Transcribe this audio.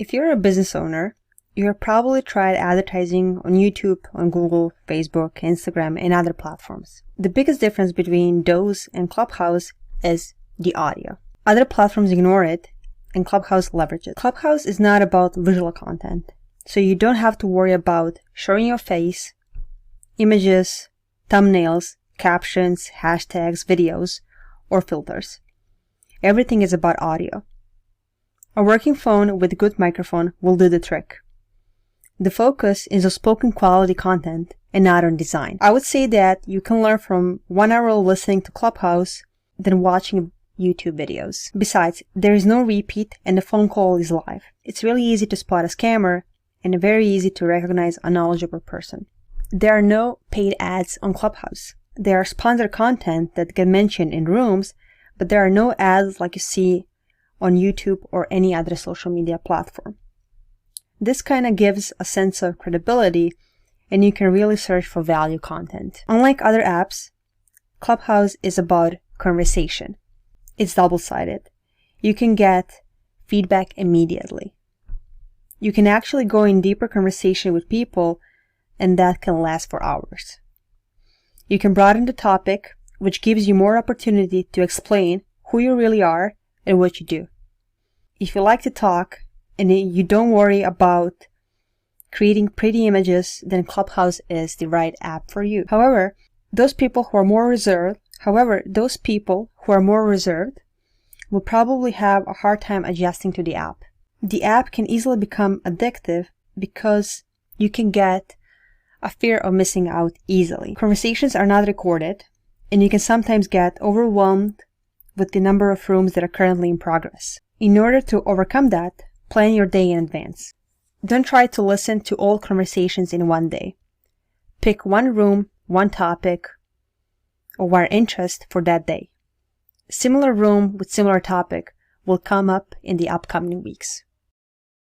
If you're a business owner, you have probably tried advertising on YouTube, on Google, Facebook, Instagram, and other platforms. The biggest difference between those and Clubhouse is the audio. Other platforms ignore it, and Clubhouse leverages it. Clubhouse is not about visual content, so you don't have to worry about showing your face, images, thumbnails, captions, hashtags, videos, or filters. Everything is about audio. A working phone with a good microphone will do the trick. The focus is on spoken quality content and not on design. I would say that you can learn from 1 hour listening to Clubhouse than watching YouTube videos. Besides, there is no repeat and the phone call is live. It's really easy to spot a scammer and very easy to recognize a knowledgeable person. There are no paid ads on Clubhouse. There are sponsored content that get mentioned in rooms, but there are no ads like you see on YouTube or any other social media platform. This kind of gives a sense of credibility, and you can really search for value content. Unlike other apps, Clubhouse is about conversation. It's double-sided. You can get feedback immediately. You can actually go in deeper conversation with people, and that can last for hours. You can broaden the topic, which gives you more opportunity to explain who you really are and what you do. If you like to talk and you don't worry about creating pretty images, then Clubhouse is the right app for you. However, those people who are more reserved will probably have a hard time adjusting to the app. The app can easily become addictive because you can get a fear of missing out easily. Conversations are not recorded, and you can sometimes get overwhelmed with the number of rooms that are currently in progress. In order to overcome that, plan your day in advance. Don't try to listen to all conversations in one day. Pick one room, one topic, or one interest for that day. Similar room with similar topic will come up in the upcoming weeks.